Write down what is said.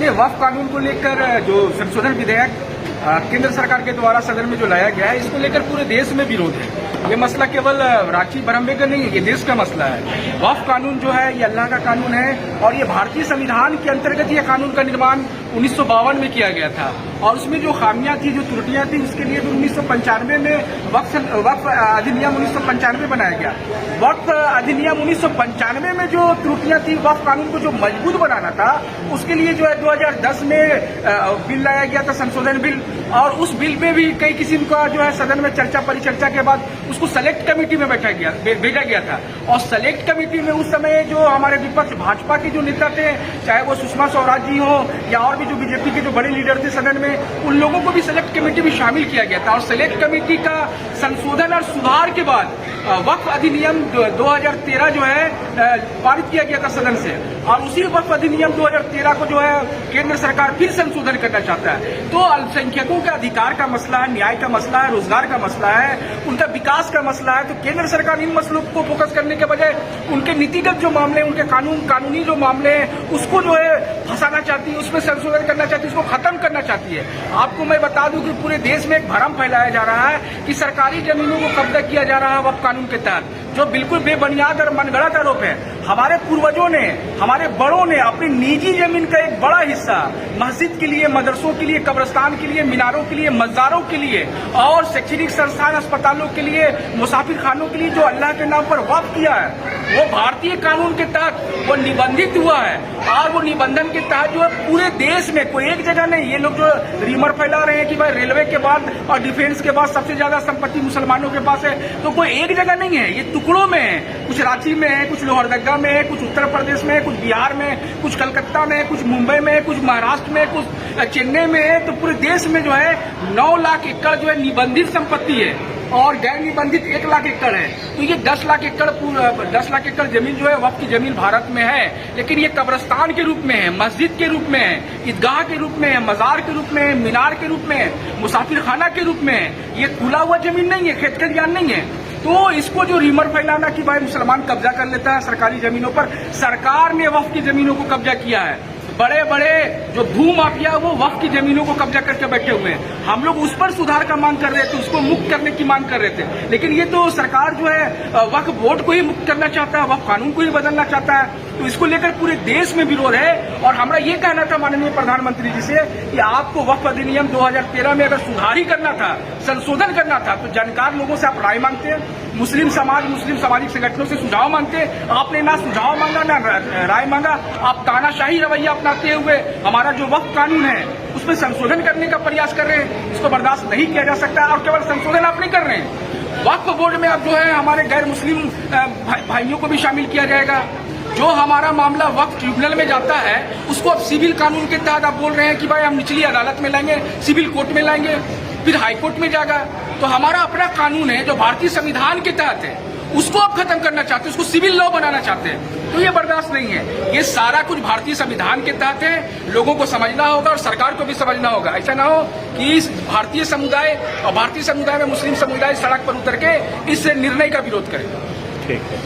देखिए, वक्फ कानून को लेकर जो संशोधन विधेयक केंद्र सरकार के द्वारा सदन में जो लाया गया है, इसको लेकर पूरे देश में विरोध है। ये मसला केवल रांची बरम्बे का नहीं है, ये देश का मसला है। वक्फ कानून जो है ये अल्लाह का कानून है और ये भारतीय संविधान के अंतर्गत ये कानून का निर्माण 1952 में किया गया था और उसमें जो खामियां थी, जो त्रुटियां थी, उसके लिए भी 1995 में वक्फ अधिनियम 1995 बनाया गया। वक्फ अधिनियम 1995 में जो त्रुटियां थी, वक्फ कानून को जो मजबूत बनाना था, उसके लिए जो है 2010 में बिल लाया गया था, संशोधन बिल। और उस बिल में भी कई किस्म का जो है सदन में चर्चा परिचर्चा के बाद उसको सेलेक्ट कमेटी में भेजा गया था। और सेलेक्ट कमेटी में उस समय जो हमारे विपक्ष भाजपा के जो नेता थे, चाहे वो सुषमा स्वराज जी हो या और भी जो बीजेपी के जो बड़े लीडर थे सदन में, उन लोगों को भी सेलेक्ट कमेटी में शामिल किया गया था। और सेलेक्ट कमेटी का संशोधन और सुधार के बाद वक्फ अधिनियम 2013 जो है पारित किया गया था सदन से। और उसी वक्फ अधिनियम 2013 को जो है केंद्र सरकार फिर संशोधन करना चाहता है। तो अल्पसंख्यकों के अधिकार का मसला है, न्याय का मसला है, रोजगार का मसला है, उनका विकास का मसला है। तो केंद्र सरकार इन मसलों को फोकस करने के बजाय उनके नीतिगत जो मामले, उनके कानूनी जो मामले हैं, उसको जो है फंसाना चाहती है, उसमें संशोधन करना चाहती है, उसको खत्म करना चाहती है। आपको मैं बता दूं कि पूरे देश में एक भ्रम फैलाया जा रहा है कि सरकारी जमीनों को कब्जा किया जा रहा है वक्फ कानून के तहत, जो बिल्कुल बेबुनियाद और मनगढ़ंत आरोप है। हमारे पूर्वजों ने, हमारे बड़ों ने अपनी निजी जमीन का एक बड़ा हिस्सा मस्जिद के लिए, मदरसों के लिए, कब्रिस्तान के लिए, मीनारों के लिए, मज़ारों के लिए और शैक्षणिक संस्थान, अस्पतालों के लिए, मुसाफिर खानों के लिए जो अल्लाह के नाम पर वक्फ किया है, वो भारतीय कानून के तहत वो निबंधित हुआ है। और वो निबंधन के तहत जो है पूरे देश में, कोई एक जगह नहीं। ये लोग जो रीमर फैला रहे हैं कि भाई रेलवे के बाद और डिफेंस के बाद सबसे ज्यादा संपत्ति मुसलमानों के पास है, तो कोई एक जगह नहीं है, ये टुकड़ों में है। कुछ रांची में है, कुछ लोहरदगा में है, कुछ उत्तर प्रदेश में है, कुछ बिहार में, कुछ कलकत्ता में, कुछ मुंबई में, कुछ महाराष्ट्र में, कुछ चेन्नई में है। तो पूरे देश में जो है 9 लाख एकड़ जो है निबंधित संपत्ति है और गैर निबंधित 1 लाख एकड़ है। तो ये 10 लाख एकड़ जमीन जो है वक्फ की जमीन भारत में है, लेकिन ये कब्रिस्तान के रूप में है, मस्जिद के रूप में है, ईदगाह के रूप में है, मजार के रूप में है, मीनार के रूप में है, मुसाफिर खाना के रूप में है। ये खुला हुआ जमीन नहीं है, खेत खलियान नहीं है। तो इसको जो रीमर फैलाना कि भाई मुसलमान कब्जा कर लेता है सरकारी जमीनों पर, सरकार ने वक्फ की जमीनों को कब्जा किया है। बड़े बड़े जो भू माफिया वो वक्फ की जमीनों को कब्जा करके बैठे हुए हैं। हम लोग उस पर सुधार का मांग कर रहे थे, उसको मुक्त करने की मांग कर रहे थे, लेकिन ये तो सरकार जो है वक्फ बोर्ड को ही मुक्त करना चाहता है, वक्फ कानून को ही बदलना चाहता है। तो इसको लेकर पूरे देश में विरोध है। और हमारा ये कहना था माननीय प्रधानमंत्री जी से कि आपको वक्फ अधिनियम 2013 में अगर सुधार ही करना था, संशोधन करना था, तो जानकार लोगों से आप राय मांगते हैं, मुस्लिम सामाजिक संगठनों से सुझाव मांगते हैं। आपने ना सुझाव मांगा ना राय मांगा, आप तानाशाही रवैया अपनाते हुए हमारा जो वक्फ कानून है उसमें संशोधन करने का प्रयास कर रहे हैं। इसको बर्दाश्त नहीं किया जा सकता। और केवल संशोधन आप नहीं कर रहे हैं, वक्फ बोर्ड में अब जो है हमारे गैर मुस्लिम भाइयों को भी शामिल किया जाएगा। जो हमारा मामला वक्फ ट्रिब्यूनल में जाता है उसको अब सिविल कानून के तहत आप बोल रहे हैं कि भाई हम निचली अदालत में लाएंगे, सिविल कोर्ट में लाएंगे, फिर हाई कोर्ट में जाएगा। तो हमारा अपना कानून है जो भारतीय संविधान के तहत है, उसको आप खत्म करना चाहते हैं, उसको सिविल लॉ बनाना चाहते हैं। तो ये बर्दाश्त नहीं है। ये सारा कुछ भारतीय संविधान के तहत है, लोगों को समझना होगा और सरकार को भी समझना होगा। ऐसा ना हो कि इस भारतीय समुदाय और भारतीय समुदाय में मुस्लिम समुदाय सड़क पर उतर के इस निर्णय का विरोध करे। ठीक है।